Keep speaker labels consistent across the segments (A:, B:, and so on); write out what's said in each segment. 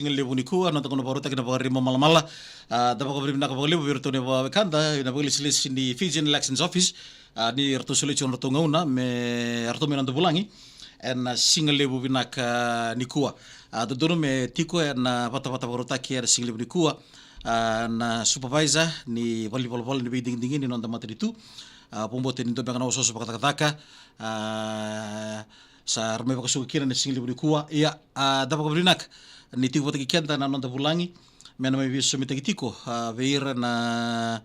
A: Lebu ni kuwa na takono paruta kina pagari malamala dapat kabari na kabali lebu virtu ne wa kanda ina pagli silis di Fijian Elections Office ni rtu suli chon rtu ngauna me rtu me nandu bulangi en single lebu binaka ni kuwa dodono me tiko na pata paruta ki single lebu ni kuwa na supervisor ni volleyball ni biding dingin ni nonda materi tu pombote ni dobanga no so kata sa rme pakasukira ni single lebu ni kuwa ya dapat kabari nak ni tiko taki kenta na nonda bulangi mena mai viso mitagitiko veira na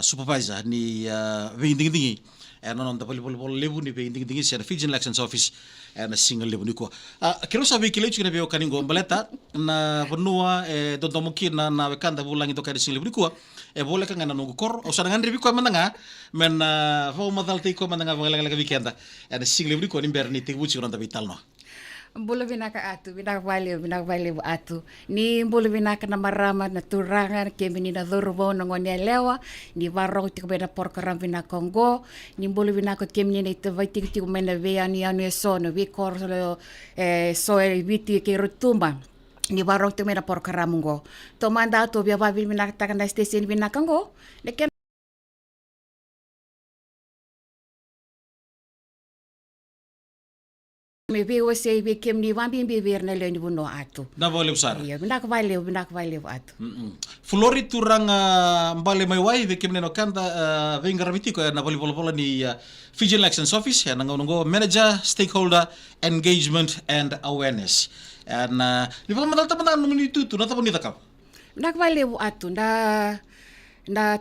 A: supervisor ni veinding dingi na nonda volleyball lebu ni veinding dingi sa Fijian Elections Office na single lebu ni ko kero sabi kilechu na veo kaningo baleta na benua donto mungkin na wekanda bulangi to kadi single lebu ni ko boleh ka ngana nungu kor o sana ngandri ko mananga men fo madal tiko mananga ngala weekenda na single lebu ni ko ni berni tiko buci ronda vital no
B: Mbolo vinaka atu, vinaka vale atu. Ni mbolo vinaka na marama na turangan ke menina dhurbo na ngoni lewa. Ni varong tiko bena porkaram vinaka Kongo. Ni mbolo vinaka ke menina ito vai tiko mena vea ni anu eso no vi kor so viti ke rutuma. Ni varong tiko mena porkaram ngo. To manda atu via vavi vinaka takana station vinaka ngo. Leken me veo se ve kem ni wambi be ver na le ni buno atu
A: na vole usar
B: ya binak vale atu
A: Flori turang mbale mai wai ve kem no kanda venga ramiti ko na volleyball ni Fijian Elections Office ya ngo manager stakeholder engagement and awareness and ni pala madal tapan nung ni tutu na tapon ni takap
B: binak vale atu na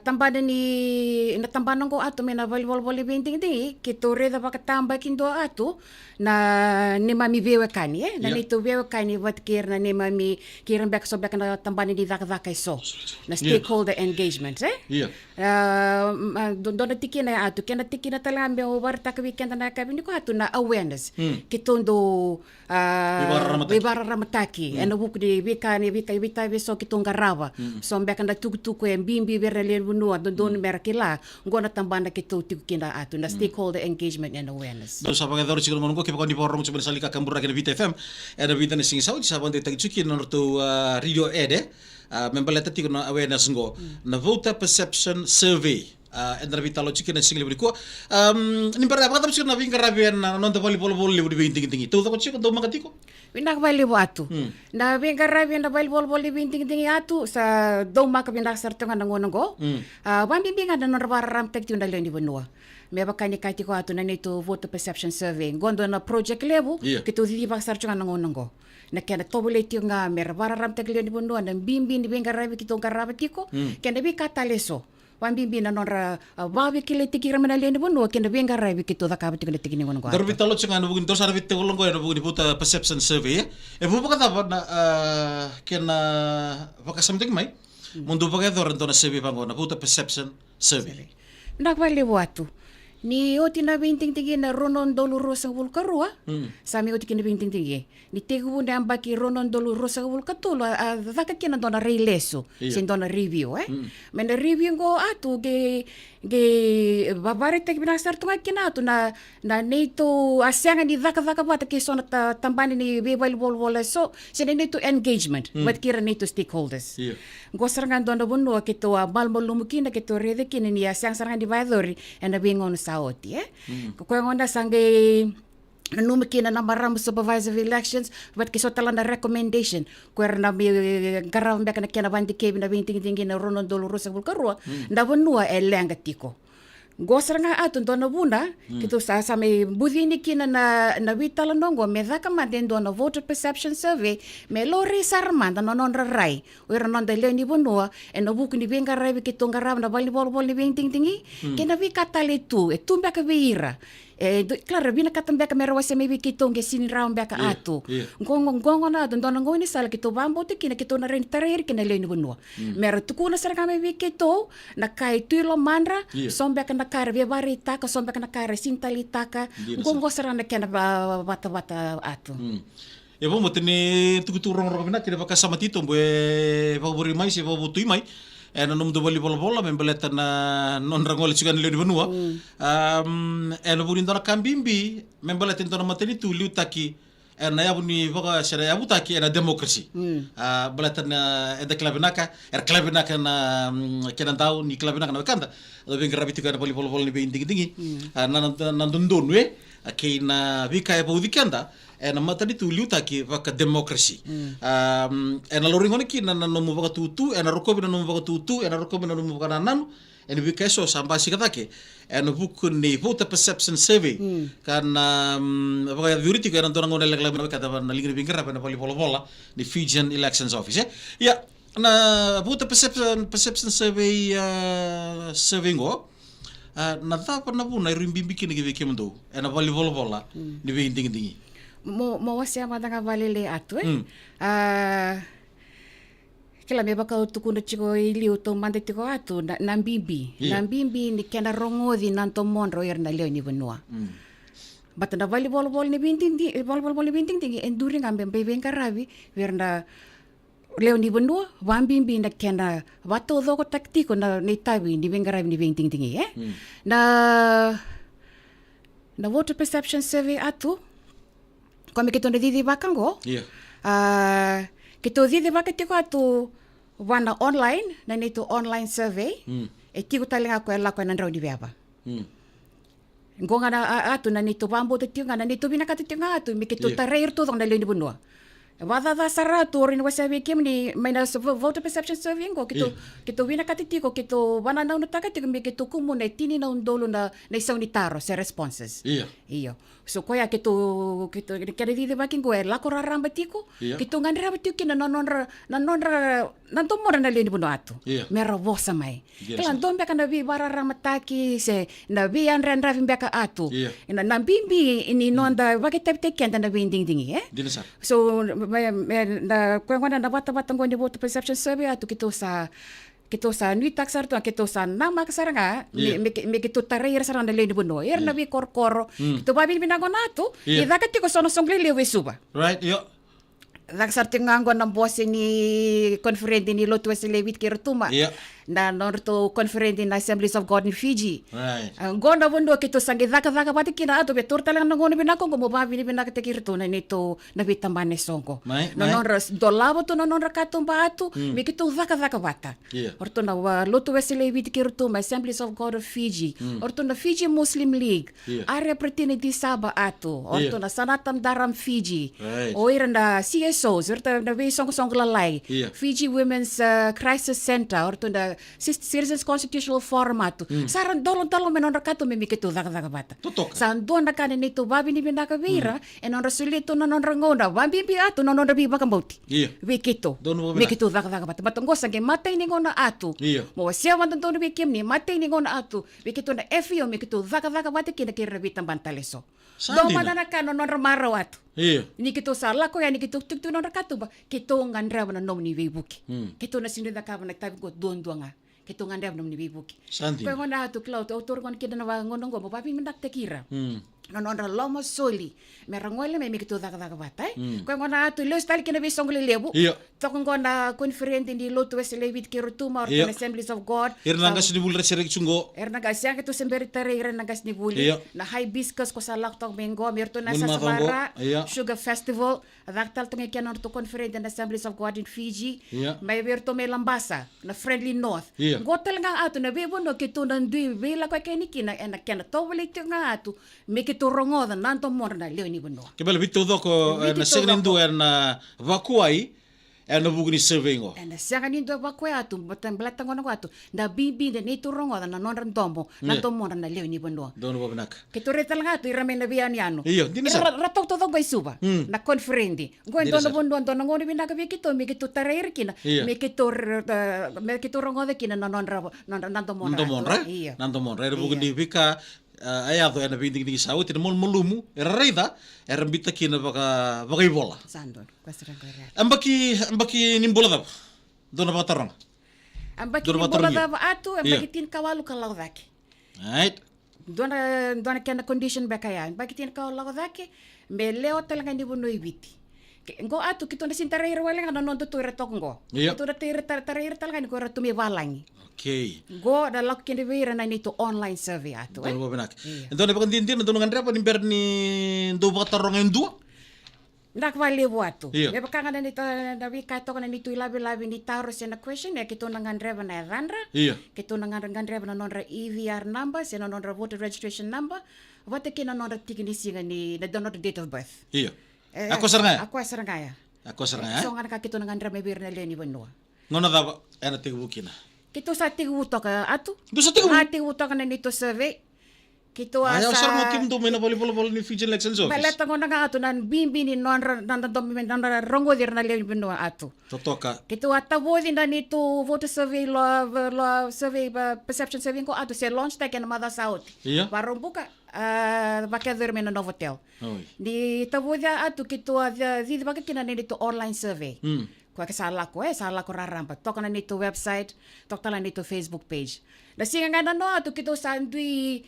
B: tambanan ko atu mena volleyball binting di kito reda pakatamba kindo atu na ni mami vewe kani na nito vewe kani wat kir na ni mami kiran back so back na tambanan di daka so na stakeholder engagement don tiki na atu kena tiki na talambe over tak weekend na kabini ko atu na awareness kitondo Wibara ramataki ena buku di vika so kitong garawa so back na tuku en bimbi len bunua don merakila ngona tambana kito tikina atu na stakeholder engagement and awareness
A: do sa pagador siguro mongo ke pakoni porong sa salika kambura ke Vita FM ena Vita ni sing saudi sa bande tagchuki no to radio ede membaleta tiko na awareness ngo na voter perception survey en vitalo chiki na single briko ni para pakata siguro na vinga rabian na non volleyball lebu di tingi to ko chiko do magatiko
B: Binak valibu atu. Na benga rabi na volleyball binting atu sa do maka binak sartonga nangonongo. Wambi binga na ram tek tiunda lendi benua. Me bakani kati ko atu na nito voter perception survey. Gondo na project lebu kito liba sartonga nangonongo. Na kena tobule tiunga mer ram tek lendi benua na bimbi ni benga rabi kito garabetiko. Kena bi kataleso. Wambi na nora babi kile tikira mena leni bono kena benga rabi kito da kabati kile tikini ngono.
A: Dar vitalo chenga no bugin dosar vitte golongo no bugin puta perception survey e bu pakata na kena vakasam mai mundu pakador ndona survey pangona puta perception survey.
B: Nak vale watu. Ni oti na binting tigi na ronon dolu rosa vulkarua sami oti kina binting tigi ni tegu na ambaki ronon dolu rosa vulkatulu daka kina dona reileso sin dona review men review go atu ge babare tek bina sartunga kina atu na neito asyanga ni daka bata ke sona tambani ni volleyball so sin neito engagement wat kira neito stakeholders go sarangan dona bunno kito balmo lumukina kito rede kina ni asyang sarangan di vadori and bingon saoti ko ngonda sange numikina na maram supervisor of elections but kiso tala na recommendation na garam beka na kena bandi kebi na binting na ronon doloro sa bulkarua na bunua lenga tiko gosar nga atun dona buna kito sa may budini kina na vitala nongo me daka maden dona voter perception survey me lori sarman na non rai ora non de leni bunua e no buku ni benga rai kito ngaram na volleyball ni binting tingi kena vi katale tu e tu beka veira claro bina katambeka mero wase maybe kito nge sini round beka atu ngongo na dona ngoni sala kito bambo tikina kito na ren tarer kina leni bunua mero tukuna sarka maybe kito na kai tuilo mandra sombeka na kare via varita ka sombeka na kare sintali taka ngongo sarana kena bata atu
A: e bom tene tukuturong robina kina bakasama tito mbe favori mai se vobutui mai ena num do volleyball membeleta na non rangol chugan le benua ena burin dona kambimbi membeleta dona mateni tu liutaki na yabu ni baka sera yabu taki na demokrasi balatan eda klabinaka klabinaka na kenandau ni klabinaka na kanda do ben grabiti kana poli ni be dingi na ndondon we ke na vika ya podi kanda na matadi tu liuta ki baka demokrasi na loringone ki na no baka tutu na rokobi na no baka tutu na rokobi na no baka nanu en vi keso sambasi katake en buku ni voter perception survey karena baka yuriti kana dona ngone leg leg kata na lingri bingara na poli bola ni Fijian Elections Office ya na voter perception survey survey ngo na tapa na buna rimbimbi kini ke kemdo en poli bola ni be dingi
B: mo wasia madanga valele atu kila me baka tukuna chiko ili uto mande tiko atu na mbimbi ni kena rongothi nanto monro na leo ni benua bata na volleyball ni binting enduring ambe bebenga ravi verna leo ni benua wambimbi na kena wato doko taktiko na tawi ni benga ravi ni binting na voter perception survey atu kami kita na didi bakango kita didi bakatiko atu wana online na nito online survey tiko talinga ko ela ko nandraw di baba ngonga na atu na nito bambo tio nga na nito binakati tio nga atu mikito tareir to na leni bunwa wada saratu rin wasabi kim ni may na voter perception survey ngo kito binakati tiko kito wana na unutaka tiko mikito kumu na tini na undolo na isang nitaro sa responses iyo so koya kito kaya di baking ko la ko raramba tiko kito ngandira batiko kina nanonra nantomora na leni buno atu mera vosa mai kala ndombe kana bi barara mataki se na bi anran ravi mbeka atu na bimbi ini nonda bakitepte kenda na binding dingi so na kwengwana na bata ngoni voter perception survey atu kito sa nui taksar tu kito sa nama kasaranga me kito tareir saranda leni buno na bi korkoro kito babi binago nato idaka tiko sono songle lewe suba
A: right yo
B: laksar tingango ng boss ni conference ni Lotu Weselewit Kirtuma na norto conference na Assemblies of God in Fiji ang gona bundo kito sangi daka pati kina ato betur talang nangono binako mo babi ni binaka te Kirtuna nito na bitamane songo nonros dolabo to nonra katumba atu mi kito daka bata orto na Lotu Weselewit Kirtuma Assemblies of God of Fiji orto na Fiji Muslim League area opportunity saba atu orto na Sanatam Daram Fiji oira na CSOs orto na song lalai Fiji Women's Crisis Center orto na Citizens Constitutional Forum atu saran dolong menon rakato mimikito daga bata san don na kanin nito babi ni binaka vira enon rasulito non rangonda babi atu non rabi bakamboti wikito mikito daga bata matungo sange matay ni ngona atu mo siya wanton don bikim ni matay ni ngona atu wikito na FIO mikito daga bata kinakirabi tambantaleso do madana ka non ramaro atu ni kito sala ko ya ni kito tuktu non rakato ba kito ngandra na nom ni webuki kito na sinida ka na tabi ko don nga kito ngandra nom ni webuki ko ngona atu cloud autor kon kida na ngonong go papi mendak tekira nononra lomo soli merangole me mikito daga bata ko ngona atu los tal kina bisong lebu to ngona conference di Lotu Weselewit Kirtuma or Assemblies of God
A: irnagas ni bulra serek chungo
B: irnagas ya kito semberitare irnagas ni buli na hibiscus ko salak tong mengo mirto na sa Samara Sugar Festival daktal tong ikyan to conference di Assemblies of God in Fiji may virto me lambasa na Friendly North gotel nga atu na bebo no kito nandui vela ko kenikina na kena to wali nga atu mikito rongoda nanto morna leo ni buno
A: kebal bitu doko na segnindu na vakuai na bugni survey ngo
B: na segnindu vakuai atu batan blatang ngono atu na bibi de nito rongoda na nonran tombo nanto morna leo ni buno
A: dono babnak
B: kito retal nga atu irame na bianiano
A: iyo dinasa
B: ratok to dog suba na conference ngo dono buno dono ngoni binaka bikito mi kito tareir kina mi kito rongoda kina nanto morna
A: bugni bika ayado na binding ni sawo tin mol molumu reida bita kina baka bola
B: sandon kwasran ko
A: ambaki nimbola da dona batarang
B: ambaki nimbola da atu ambaki tin kawalu kalau dake
A: right
B: dona kena condition bakaya ambaki tin kawalu dake me leo talanga ni buno ibiti ngo atu kito na sintareir wala nga nondo to retok ngo kito na tareir talanga ni ko ratu me walangi
A: okay
B: go da lak kende vira na nito online survey atu
A: dono benak dono pakan din dono ngandra pa nimber ni do batarong endu
B: Nakvalivu atu.
A: Iya.
B: Beba kanga nito na wika to kana nito ilabi ni taros na question ya kito nangan driver na randra.
A: Iya.
B: Kito nangan driver na nonra EVR number, sa nonra voter registration number. Wate kina nonra tikini singa ni na donor date of birth.
A: Iya. Ako sarangaya.
B: Ako sarangaya.
A: Ako sarangaya.
B: So nga kito nangan driver bir na leni banwa.
A: Ngono daba ena tigubukina.
B: Kito sa tiguto ka atu.
A: Do sa tigubu.
B: Tiguto ka na nito survey. Kito
A: Ayaw
B: asa.
A: sarang tim do may na poli ni Fijian Elections Office.
B: Baleta ngo nga atu nan bimbi ni nonra nan rongo dir na leni banwa atu.
A: Totoka.
B: Kito atavodi na nito voter survey survey perception survey ko ato se launch ta ken mother south.
A: Iya.
B: Barong buka baka dorme na Novotel.
A: Oi.
B: Di tavodi atu kito di baka kina nito online survey. Ko sala ko rarampa. Toka na nito website, toka na nito Facebook page. Na singa nga no atu kito sarandui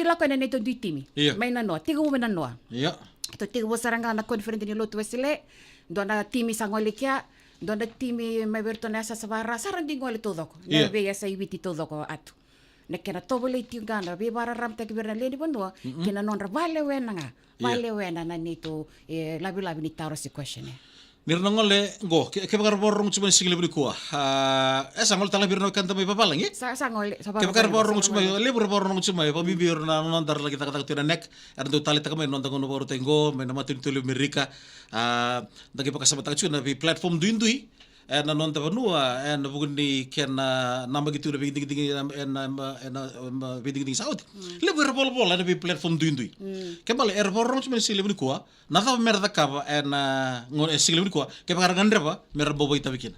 B: la ko na nito di timi.
A: Iya.
B: May na no, tigo mo na no.
A: Iya.
B: Ito tigo saranga na conference ni Lotu Wesile, do na timi sangolikia, do na timi may berto na sa sabara, sarandi ngoli todo ko. Na
A: Yeah.
B: be sa ibiti todo ko atu. Na kena tobole tiungana, be bara ramta kibirna leni bondo, kena nonra vale wena nga. Vale wena na nito labi ni taro si question.
A: Nirna ngole go ke bakar borong cuma single beri kuah. Esa ngol tala birno kanta may papalang eh.
B: Sa ngoli sa
A: Ke bakar borong cuma lebur borong cuma pa bibir na nondar lagi tak tak tira nek. Ada tu tali tak may nondar ngono baru tengo may nama tu Amerika. Dagi pakasama tak cuna bi platform duindui. Na nonta banua na bugun ni ken nama gitu na biging ding na biging ding saud lebur bol na bi platform duindui ke bal borong cuma single beri kuah. Nata merda kaba ngon single beri kuah ke bakar ngandre ba mer bobo itabikin.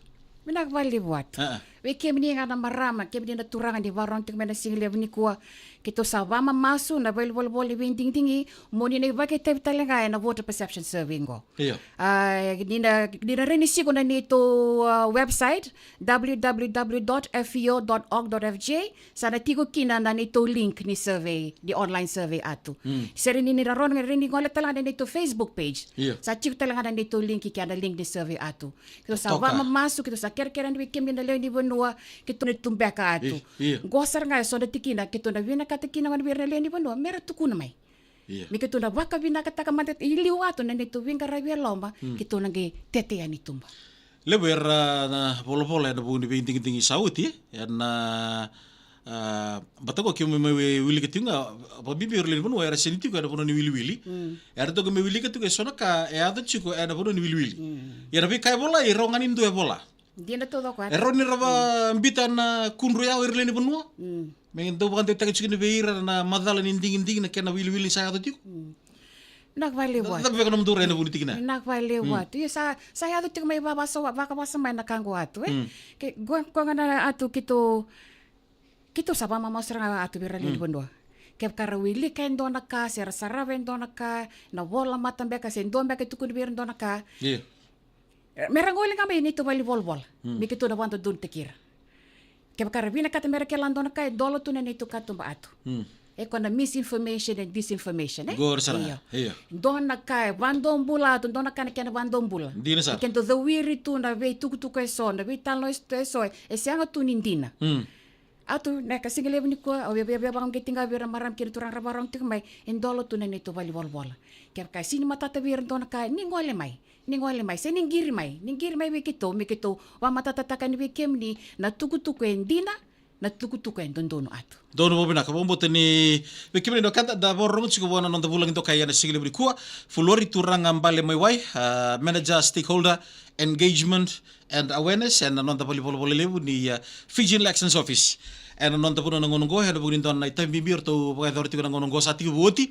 B: Minak vali buat. We kemni nga na marama, kemni na turangan di warong ting mena single ni kuwa. Kito sa wama masu na bol wing ding dingi, moni na bakit tayo talaga na voter perception survey ngo.
A: Iya.
B: Nina rinisi ko na nito website www.feo.org.fj sana tigo kina na nito link ni survey, di online survey atu. Seri ni ron rini ngolet talaga na nito Facebook page.
A: Iya.
B: Sa chik talaga na nito link kaya na link ni survey atu. Kito sa
A: Toka.
B: wama masu kito sa kerkeran di kemni na leon di bonua kito na tumbeka atu.
A: Iya.
B: Gosar nga so na tikina kito na wina katikina wan birna leon di bonua mera tukuna mai.
A: Iya.
B: Mi kito na waka bina kataka mantet iliu atu na nito winga rabia lomba kito na ge tete ani tumba.
A: Leber na polo-polo na bugun di tinggi sauti na batako kyo me wili ketunga pa bibir len bono era seniti ko ada bono ni wili era to me wili ketunga sona ka ada chiko ada bono ni wili ya rabi kai bola i ronganin do bola
B: Dia na todo ko.
A: ero ni raba mbita na kunro ya irle ni bono mengen do bukan te chikin beira na madala ni ding na kena wili saya to chiko
B: Nagvali buat.
A: tapi ko nam dure na buni tikina
B: Nagvali buat. Iya saya atu may babasa baka basa may nakanggo atu Ke gua na atu kito sa mama masra atu birali bondo. Ke karawili ken dona ka ser saraven dona ka na wala matambe ka sen dombe ke tukun bir dona ka.
A: iya
B: Merangoli kami nito bali volvol. Mikito na wanto dun tekira. Ke karawina ka temere ke landona ka dolo tu na nito ka tumba atu. Eko na misinformation and disinformation
A: gor sara iya
B: Dona ka vandom bula tu dona ka na vandom bula.
A: Di na sa.
B: Kento the wiri tu na ve tuku eso na ve talo eso sianga tu nindina. Atu na ka single ni ko o be bang getinga bira maram kiri turang rabarong tik mai endolo tu na nito bali bola. Ker ka sini mata ta bir dona ka ningole mai se ningiri mai we kito mi kito wa mata ta ka ni be kemni na tuku endina na tuku dondono atu.
A: Dono bobina ka bombo teni bekimni do kanta da borong chiko bona non da bulang to kaya na sigile bri kuwa fulori turanga mbale mai wai manager stakeholder engagement and awareness and non da poli lebu ni Fijian Elections Office and non da puna ngongo ha da bunin don na itai bibir to ba authority ko ngongo sati buoti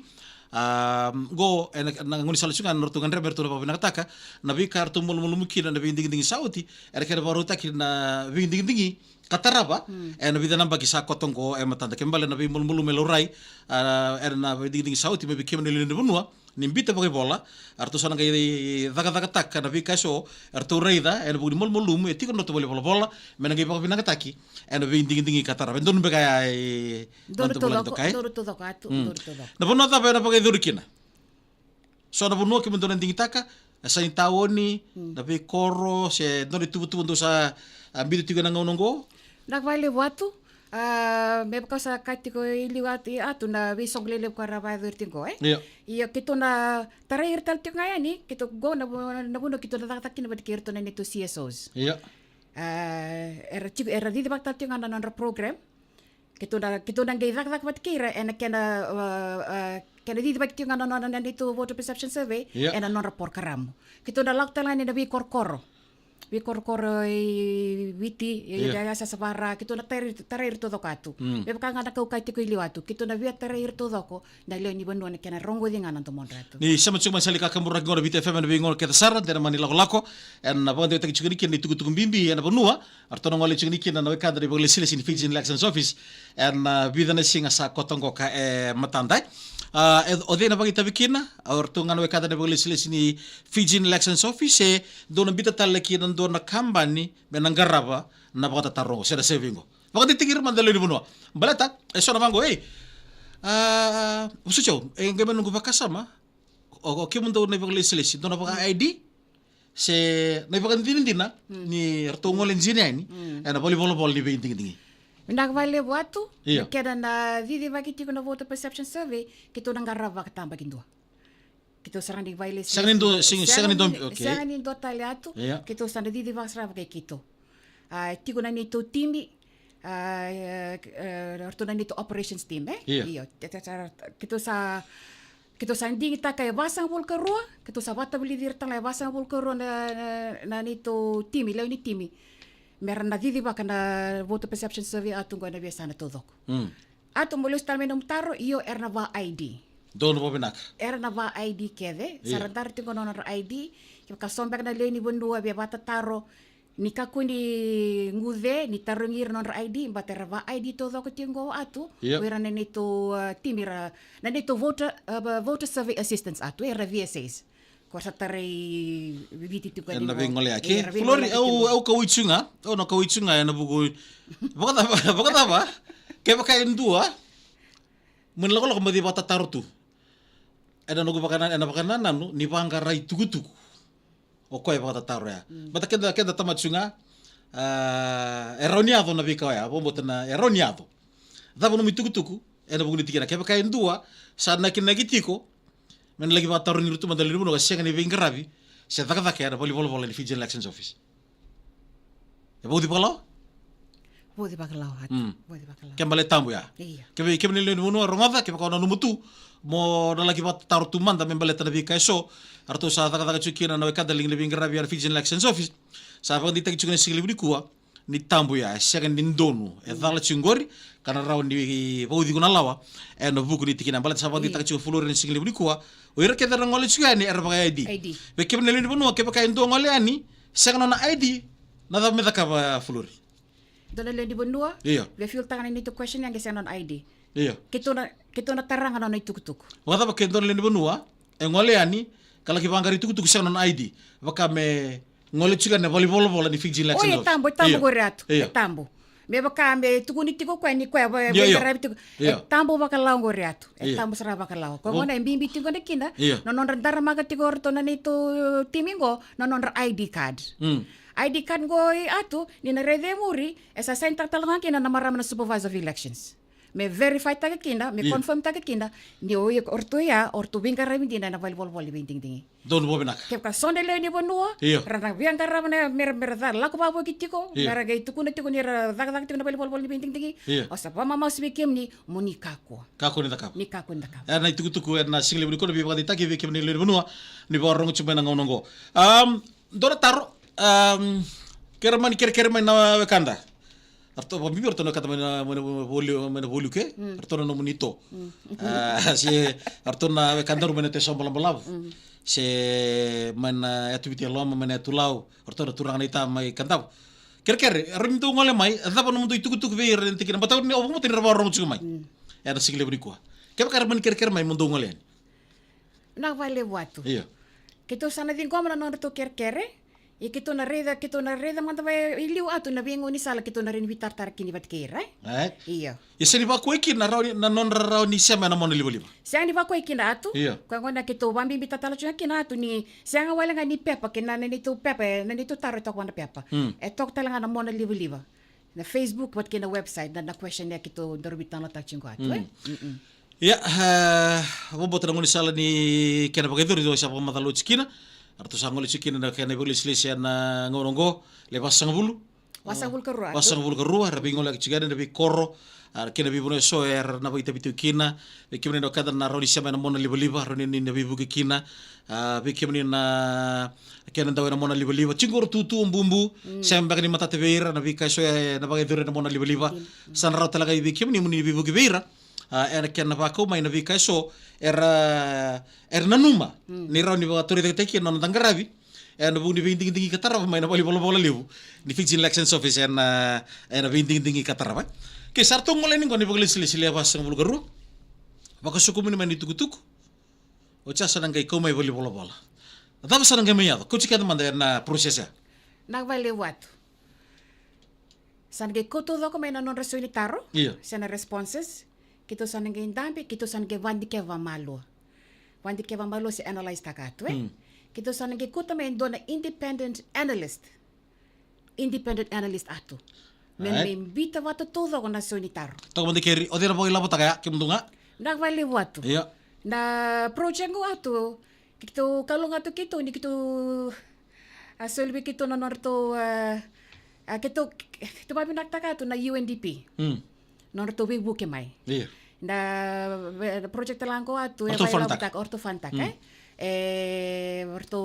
A: go ngoni sala sunga nortu ngandre bertu na babina kataka na bi kartu mulu mukina na bi ding sauti kera baru takir na bi ding kataraba na bi namba kisa kotong ko matanda kembale na bi mulu melorai na bi ding sauti bi kemne le bunua nimbita pakai bola artu sana kai daga tak na bi kaso artu reida bu mulu etiko no to bola mena gi pakai nakataki na bi ding kataraba don be kai
B: Doro todo atu.
A: na bono ta na pakai durikina so na bono ke mendona dingitaka sa intawoni na be koro se doni tubu ndo sa ambido tiga na ngongo
B: Nagvali watu Me baka sa kaitiko iliu atu na wisong lele ko ravador tingo
A: Iya.
B: Iya kito na tarair tal tingo yani kito go na buno kito na tatakin na badikirto na nito CSOs.
A: Iya.
B: Era didi baktal tingo na non program. Kito na gay dak batkira en kena didi bak tingo na non nito voter perception survey en non report karam. Kito na laktalan na bi korkoro. Witi ya sa sabara kito na tarair todo katu me baka ngana kau kai tiko iliwatu kito na via tarair todo ko na leo ni banu na kena rongo dinga nan to mondratu
A: Ni sama cuma sali ka kamura ngora Vita FM na bingol keta sara tena mani lako en na pande tak chukini ken tugu tugu bimbi en bonua artono ngole chukini ken na wekanda de bole siles in Fijian Elections Office en bidana singa sa kotongo ka matandai Odena bagi tabikina or tungan wekada de bole siles ni Fijian Elections Office dona bita talaki nan dona kambani benangaraba na bata tarongo seda sevingo baka ditigir mandalo ni bonua balata sona mango usucho ngebe nungu bakasama o kimundo na bole siles dona baka ID se na baka dindina ni artongo lenjini ni na volleyball ni be dingi
B: Nagvale watu keda na didi bagi tiko na voter perception survey kito na garava katamba kindua kito sarang di vale
A: sanganin
B: do taliatu kito sana didi vasrava ke kito tiko na nito timi orto na nito operations team iyo kito sa ndingi taka basang volkarua kito sa bata belidir tala basang volkarua na nito timi leo ni timi meron na didi baka na voter perception survey atong na biasa na tudok. Atong mulus talme nung taro iyo na va ID.
A: Doon mo binak.
B: Na va ID kede. Sarandar tingo no ID. Kaya sombek na leo ni bundua biya bata taro ni kaku ni ngude ni taro ngir non ID mbate va ID tudok tingo atu. Wera na nito timira na nito voter survey assistance atu era VSAs. Kuasa tarai bibiti tu kan.
A: Na bingole aki. Flori au kawitsunga, no kawitsunga na bugo. Bakata ba? Kaya baka indua. Menlako lako madi bata tarutu. Ada nugu bakanan nanu ni bangkarai tugutuku. O koe bata taru ya. Bata kenda tamatsunga erroniado na bika ya, bombo na erroniado. Dabo no mitugutuku, bugo ni tikira kaya baka indua sa nakinagitiko. Men lagi bata taru ni rutu mandali rumo kasi ngani vingarabi. Sa taka ya volleyball ni Fijian Elections Office. Ya bodi bakalaw?
B: Bodi bakalaw.
A: Kembali tambu ya.
B: Iya.
A: Kembali ni rumo romada kaya baka numutu mo na lagi bata taru tumanda membali tanabi kaiso. Arto sa taka chukina na wekada ling vingarabi ya Fijian Elections Office. Sa pag ditag chukina sigli budi kuwa ni tambu ya sa ngani ndonu. Dala chungori kana raw ni bodi kuna lawa. No buku ni tikina balat sa pag ditag chukina fulore ni sigli budi kuwa. Oira kita ngole chugani era baka ID. Beke bnele ni bono ke baka ndo ngole ani segno na ID na da meta ka fulori.
B: Dona le di bonua?
A: Iya.
B: Be fil tangan ni to question yang gesang non ID.
A: Iya.
B: Kito na tarang non tuk-tuk.
A: Wata baka ndo le ni bonua ngole ani kala ki bangari tuk-tuk segno non ID. Baka me ngole chugani volleyball ni Fijian Elections.
B: Tambo goreatu. Tambo. Me baka me tukuni tiko kwa ni kwa berabi tiko tambo baka lao ngoriatu tambo sara baka lao ko ngona mbimbi tiko ne kina no non dara maga tiko orto na nito timingo no non ID card ID card go atu ni na rede muri esa center talangan kina na marama na supervisor of elections me verify taga kina me confirm taga kina ni oye orto ya orto bingarabi dina na volleyball binting tingi
A: Don bo binak.
B: Kep ka sonde le ni bonua. Rana biang karama na mer dar la ko babo kitiko. Mera gay tukuna tiko ni dag tiko na volleyball ni binting tingi. Osa pa mama sibikem ni munikako.
A: Kako ni takap.
B: Ni kako ni takap.
A: Na tuku na single ko bi bagati taki bikem ni le bonua ni ba rongo chuma na ngongo. Dora taro kerman na wekanda. Arto bibi arto na kata mana bolu ke arto na monito. Si arto na wekanda rumene te sombal balav. Se mana activity loma mana tulau orto turang ita mai kantau ker rim tu ngole mai adapa no itu kutuk ve rente kina bataw ni obo tin raba rom mai era sigle briko ke bakar man ker mai mundo ngole
B: na vale watu kito sana din ko mana no to ker kito na reda manda vai iliu atu na bingo ni sala kito na rin vitar tar kini bat kera iya
A: yeseni ba ko ikina raw na non raw ni sema na mon libo
B: siang ni ba ko ikina atu ko ngona kito bambi bitatala chuna kina atu ni siang wala nga ni pepa kina na nito pepa na nito taro to kwana pepa tok talanga na mon libo na Facebook wat kina website na question ya kito dorbitan la tachingo atu
A: Ya, bobo tanangoni sala ni kena pakai itu siapa matalo cikina, atau sangol cikina na kena boleh selesai na ngonongo lepas sangbulu.
B: wasangul kerua
A: Wasang bulu kerua, rapi ngolak cikana rapi koro, kena bibuno soer na bita bitu kina, bikimni na kada na roni siapa na mona liba roni ni na bibu kina, bikimni na kena tahu na mona liba, cinggur tutu bumbu, sembak ni mata tebeira na bika soer na pakai dure na mona liba, san rau talaga bikimni muni bibu kebeira. Era kena pako mai na vika so era nanuma ni rau ni batori teki na tangarabi na buni vinting katara mai na bali bola liu ni fixing elections office na vinting katara ba ke sarto ngole ni ngoni bogli sili apa sang bulu garu baka suku mini mani tuku o cha sanang kai ko mai bali bola tava sanang kai mai ko chika manda na prosesnya
B: nagvale watu sange koto doko mai na non resoni taro sana responses kito sana nge indambi, kito sana nge wandi ke vamalo se analyze takato, kito sana nge kuta me dona independent analyst atu. Men bita watu todo ko na sonitaro.
A: Toko mandi keri, odera boy labo takaya kimdunga.
B: Nagvali watu.
A: Iya.
B: Na project ko atu, kito kalong atu kito ni kito asolbi kito na norto kito babi naktaka atu na UNDP. Norto bibu ke mai.
A: Iya.
B: Na project lang ko atu ortofantak orto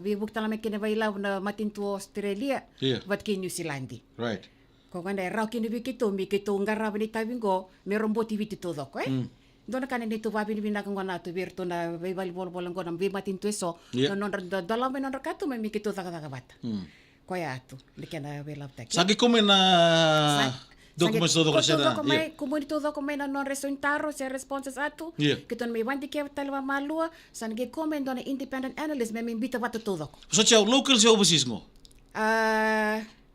B: bibuk talame kene bailaw na matintu Australia wat ki New Zealand.
A: Right.
B: Ko kanda raw kini bikito mi kito ngarab ni tabingo meron boti viti todo ko Dona kanin dito babi ni binakang wana tu birto na bibali bol ko na bimatintu eso non dalam non rakato me mi kito taka bata. Ko ya atu likena belap tak.
A: Sagi komen na dokumen todo
B: krasena. Komunito dokumen non resultaro se responses atu. Kiton me wandi ke talwa malua san ge komen dona independent analyst me imbita watu todo.
A: So chao local se overseas ngo.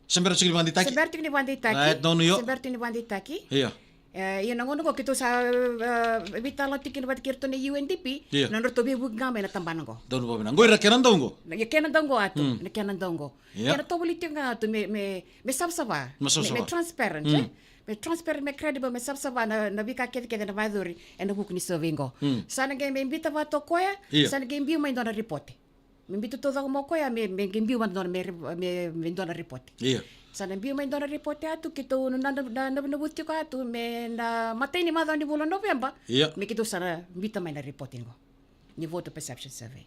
A: Sember chigni wandi taki.
B: Sember ni wandi taki.
A: Iya.
B: Yun ang ko kito sa bitalo tikin wat kirto ni UNDP non to bi bug ngame na tambanan ko.
A: Don bo binang. Goira kenan dongo.
B: Kenan dongo atu. Kenan dongo. Kena to boliti nga atu me sabsaba. Me transparent. Me transparent, me credible, me sabsaba na bika kete na vaduri and na bukni sovingo. Sana ge me imbita wato koya, sana ge imbiu mai dona reporte. Me imbito todo mo koya me imbiu mai dona me dona reporte.
A: Iya.
B: Sana imbiu mai dona reporte atu kito na buti ko atu me na matay ni madao ni bulan November. Me kito sana imbita mai na reporting ko. Ni voter perception survey.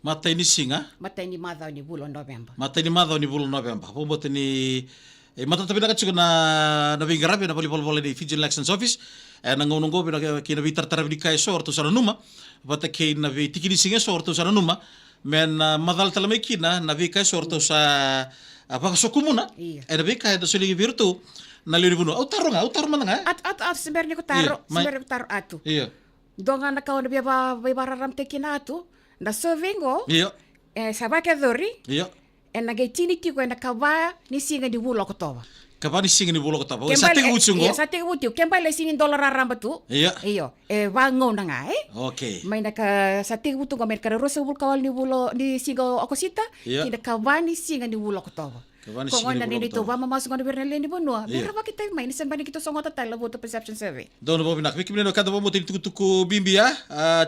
A: Matay ni singa?
B: Matay ni madao ni bulan November.
A: Matay ni madao ni bulan November. Pumbote ni matatabi na katsiko na nabingarabi na bali ni Fiji Elections Office nangonongo bina kina bitartarabi ni kay sorto sana numa bata kay na tikini singa sorto sana numa men madal talamay kina na kay sorto sa pagasukumuna na kay da sulingi virtu na lilibuno autaro man nga
B: at semberni ko taro atu donga na kaon biya bararam tekina atu na surveyingo sabake dori na gaitini tiko na kava ni singa di bulo ko toba.
A: Kava ni singa di bulo ko toba. Sa tiga utsungo.
B: Sa tiga utyo. Kemba le sinin dollar aramba tu. Iyo. Wango na nga
A: Okay.
B: May naka sa tiga utyo gamer kada rosa bul kawal ni bulo ni singa akosita. Kina kava ni singa di bulo ko toba.
A: Kava ni singa di bulo ko toba.
B: Ba mamasok na bernal ni bonua. Mera ba kita may nisamba ni kito songo tatal voter perception survey.
A: Dono bo binak. Mikimne no kada bo mo tuku bimbia.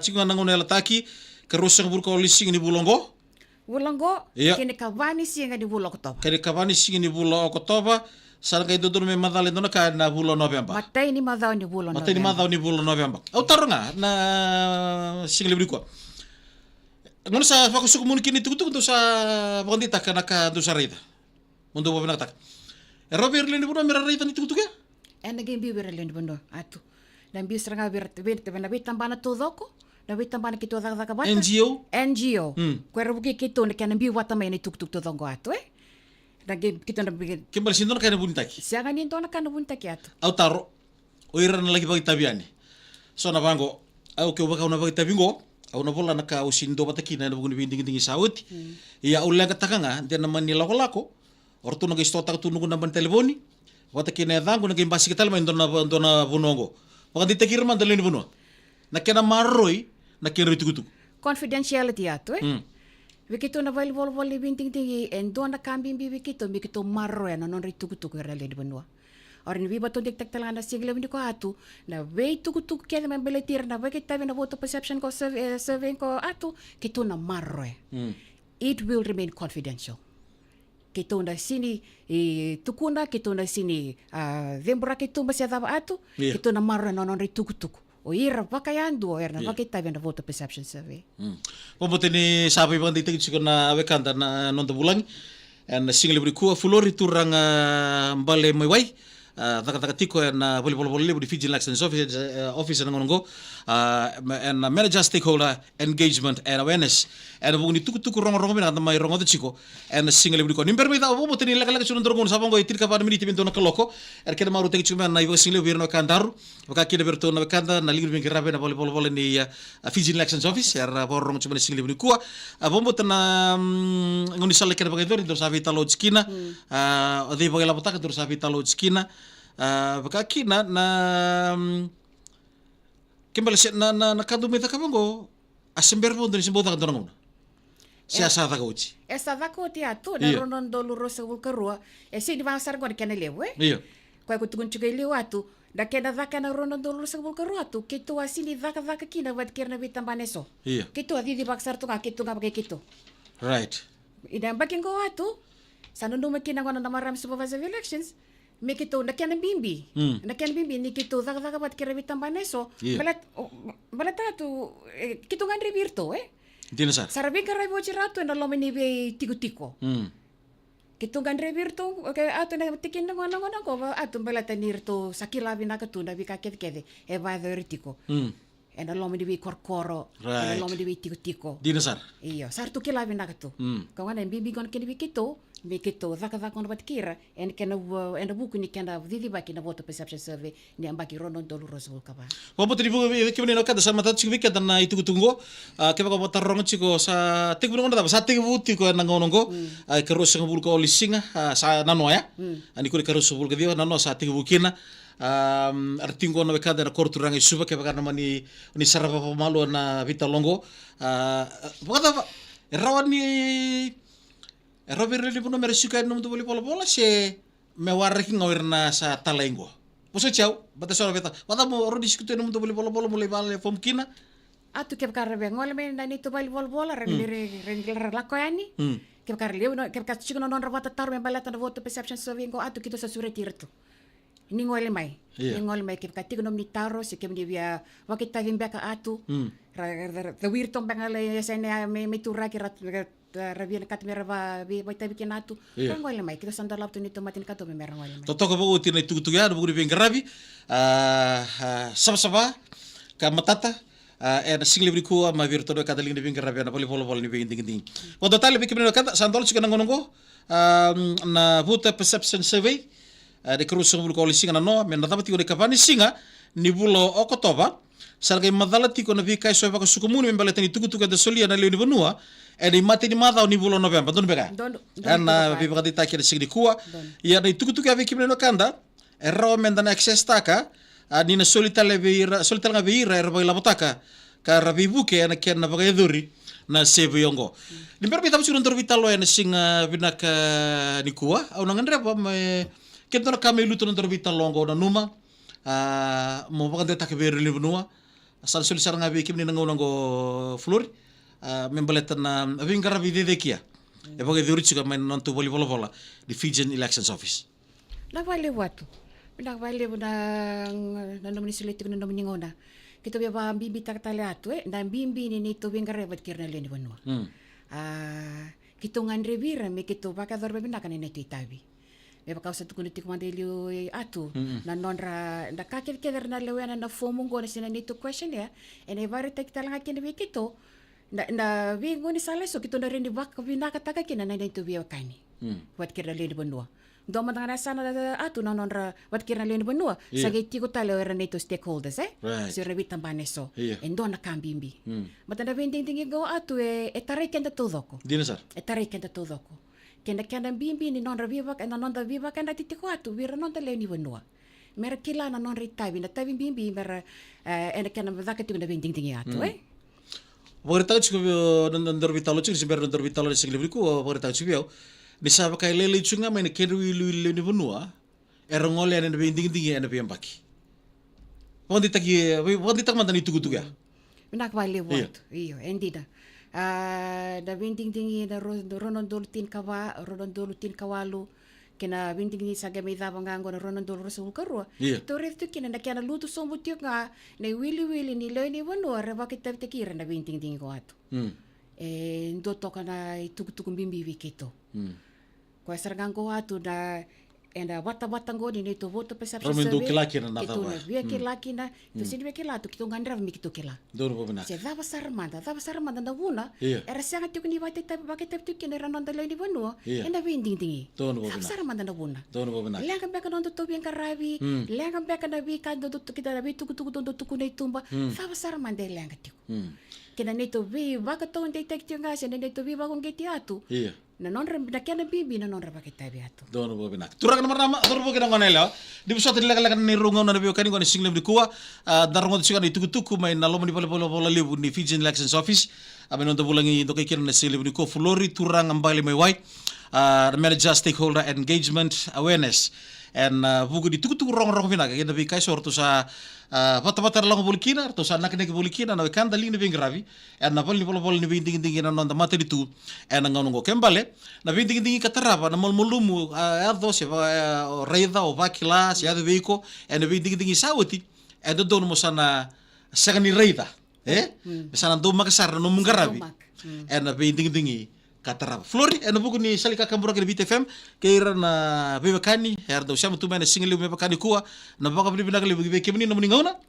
A: Chingo nangon lataki. Karosa bul kawal ni singa di bulongo.
B: Wulango, kene kavani singa di bulo kotoba.
A: Kene kavani singa di bulo kotoba, sana kay dodor me madale dona ka na bulo November.
B: Matay ni madao ni bulo November.
A: Matay ni madao ni bulo November. Au taro nga na singa libri ko. Ngono sa fakusuko mun kini tukutuk to sa pagandita ka naka do sa rida. Mundo bo binaktak. Robert Lindi buno mera rida ni tukutuk ya?
B: Naging biwira Lindi buno atu. Dan bisra nga birte na bitambana tudoko. Nawita ba na kito daga bata? NGO. Kwera buki kito na kaya nambiwa tamay na tuk-tuk to dongo ato Nagim kito na bigyan.
A: Kimbal sindo na kaya nabuntaki?
B: Siya nga nindo na kaya nabuntaki ato.
A: Au taro, oira na lagi pagitabiani. So na bango, au kyo baka na pagitabingo, au na bola na ka usindo bataki na nabugun binding-ding sauti. Iya ulang kataka nga, dia naman nilako-lako, orto nag-istota katunugo naman telefoni, bataki na yadango, nag-imbasi kita naman doon na bunongo. Baka ditakirman dalin buno. Na kaya na maroy, na kaya tukutuk.
B: Confidentiality ato Begitu na volleyball binting tinggi endo na kambimbi begitu marro na non ritukutuku era le benua. Ora ni biba tondik tak talana sigle ni ko atu na wei tukutuku kaya man beletir na bagi tabi na voter perception ko survey ko atu kito na marro. It will remain confidential. Kito na sini tukuna kito na sini dembra kito masya atu kito na marro na non ritukutuku. O ira vakayando na vakitabi na voter perception survey.
A: Pombote ni sabi bang ditig chiko na awekanda na nonda bulang and single brikua fulori turang mbale maiwai tiko na volleyball di Fiji Elections office na ngongo and manager stakeholder engagement and awareness and bu ni tuku rong bina mai rong chiko and single brikua nimber mai ta bo teni laka sunun dorong sabang go itir ka par minute bento na kaloko er kena maru tegi chuma na iwo single birno kandaru waka kina berto na kanda na ligir bin kirabe na volleyball ni Fiji Elections office er borong chuma single brikua bombo tena ngoni sala kena bagai dor sabi talo skina ode bagai lapotaka dor sabi talo skina baka kina na kembali na kadu meta kabango asember pun dari sembota kan dorong siasa taka uci
B: esa vako ti atu na ronon dolu rosa vulkarua si di vasar gua kena lewe
A: iya
B: ko ko tugun chugai lewe atu da kena vaka na ronon dolu rosa vulkarua atu kitu asini vaka kina wat kirna vitambaneso
A: iya
B: kitu adi di baksar tu kitu ngapa kitu
A: right
B: idam bakin go atu sanundu makina ngona na maram supervisor elections me kitu na kena bimbi ni kitu vaka wat kirna vitambaneso balat atu kitu ngandri virto
A: Dina sar.
B: Sarabing karay mo chirato na lomi ni tiko-tiko. Kitong gandre virto, okay, ato na tikin na ngana ko, ato balata nirto sakilabi na katuna bi kakete ba tiko. And lomi ni korkoro, and lomi ni tiko-tiko.
A: Dina sar.
B: Iyo, sar tu kilabi na katu. Kawan en bibi kon kini bikito zaka kon bat kira en buku ni kena didi baki na voter perception survey ni ambaki ronon dolu rosul kaba.
A: Wapo tadi buku kemana nak ada sama tadi cikgu kita na itu tunggu keba kau botar rongon ciko sa tik bukan ada sa tik buti ko nangonongo kerus yang bulu ko lisinga sa nano ya ani ko kerus bulu dia nano sa tik bukina artingo na bekada na korturang isuba keba karena mani ni sarapa pamalu na vita longo pokoknya rawan ni Robert Lili puno merisuka num tu bola se me warreki ngawirna sa talengo. Poso chau, bata sora beta. Bata mo ro diskute num tu bola mulai bale fom kina.
B: Atu kep karbe ngol me na ni tu bola ren lakoyani. Kep karle no kep kachiko non rabata tar me balata na vote perception survey ngo atu kito sa suretirto. Ni ngol mai. Ni ngol mai kep katiko nom ni taro se kep ni via wakita vimbeka atu. The weird tong bangale sene me turaki rabian kat merava bi baita bikin atu ngol mai kita sandar laptu ni tomatin kato me merang ngol mai
A: toto ko bugu tina itu ya bugu bi ngarabi sama ka matata en single briku ma virto do kadaling ni bi ngarabi na poli ni bi ding wodo tali bi kimno kata sandol cikana ngonongo na voter perception survey de kruso bulu ko lisinga no men natapati ko de kapani singa ni bulo okotoba salga madala tiko na vi kai so ba ko sukumuni membala tani tuku da solia na leoni bonua e mati ni mata ni bulo november don bega ana vi bagati ta kire sigdi kuwa ya na tuku ave kimno kanda e raw menda na access taka ni na solita nga veira e rabai labotaka ka rabi buke na ken na bagai duri na sebe yongo ni perbi tabu surun torvitalo na singa binaka ni kuwa au nangandre ba me kento na kame luto na torvitalo ngo na numa mo bagante ta ke veri ni bonua asal soli saranga be kimni nango flori membaletan na vingara videde kia e bagai duri chika main nontu bola di Fijian Elections Office
B: na vale watu na nomni suliti na nomni ngona kita ba bibi takatale atu na bimbi ni to vingara bat kirna leni bonua kita ngandre vira me kita baka dorbe binaka ni netu itabi me baka usatu kuniti kumandeliu atu na nonra na kakir keder na lewana na fomu ngona sina ni to question ya ene vari kita langa kini kito na vingo ni sale so kito na rin di baka binaka taka kina na nito biya kani wat kira leni bonua do matanga sana atu na nonra wat kira leni bonua sagi tiko tale era nito stakeholders so revita baneso endo na kambimbi matanda vending tingi go atu tarai kenda todoko
A: dina sar
B: tarai kenda todoko kenda bimbi ni nonra viva kenda nonda viva kenda titiko atu vira nonda leni bonua mera kila na nonra tavi na tavi bimbi mera ena kenda vakati na vending tingi atu
A: Pagkita ko nandor vitalo ching simber nandor vitalo sing libri ko pagkita ko ni sa kay lele chunga may nekeru ilu ni bunua erongol yan na binding yan na biyambaki. Pagkita tak mantan itu ya.
B: Minakbali watu. Iyo, hindi na. Na binding na ronondolutin kawalu kina binding sa gamay dabang nga na ronondol sa ulkarua. To reftu kina na kina luto sombut yung nga na wili ni loy ni wano ara bakit tabtakira na binding ko ato. Ndo to ka na itukutukong bimbiwi kito. Kwa sarang ko ato na enda bata-batang goni nito voto perception survey.
A: Romindo kilaki na
B: Ito na biya kilaki na to sini biya kilato kito ngandra mi kito kila.
A: Doon po binak.
B: Se dava sarmanda na wuna. Era sanga tiko ni bakit tabtu kina ranon daloy ni wano. Enda binding tingi.
A: Doon po
B: Dava
A: binak.
B: sarmanda na wuna.
A: Doon po binak.
B: Lengan beka non to biang karabi. Lengan beka na bi kan do kita na bi tuku na itumba. Dava sarmanda lengan tiko. Kina nito bi baka to ndai tek tinga se nito bi bagong geti atu. Na non na kena bibi na non bakit tabi atu.
A: Doon po binak. Turang naman nama, turang po kinang kanela. Di ba sa atin laka ni rungaw na nabiyo kanin ko ni singlam di kuwa. Darungaw siya ni tukutuku may naloma ni pala libu ni Fijian Elections Office. Amin nung tabulangi ito kay kiran na singlam di kuwa. Fulori turang ang bali may white. Manager stakeholder engagement awareness. And buku di tukutuku rong binak. Kaya nabi kay sorto sa pata-pata lang bulikina, to sa anak na bulikina na kanda li ni gravi, and na pali ni binding na nonda mata ditu, and ang ngongo kembale, na binding katarapa na mulmulumu erdo se reida o vakila se ado veiko, and na binding sawati, and do mo sana sagani reida, sana do makasar no mungaravi, and na binding katarapa. Flori, and buku ni salika kambura ke BTFM, keira na bebekani, herdo siya mutumay na single bebekani kuwa, na baka binibina kali bebekani na muningaw na.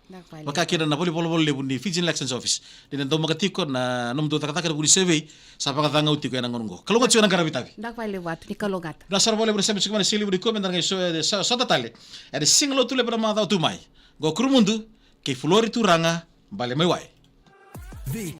A: Baka kira na poli lebu ni Fijian Elections Office. Din ndo magatiko na nom do takataka ni survey sa pagkatanga utiko yan ang ngongo. Kalungat siya ng karabitabi.
B: Nakpali watu ni kalungat.
A: Dasar boleh bersama sikman sili budi komen dan so tatale. Ada single tule pada mata utumai. Go krumundu ke Flori turanga bale mai wai.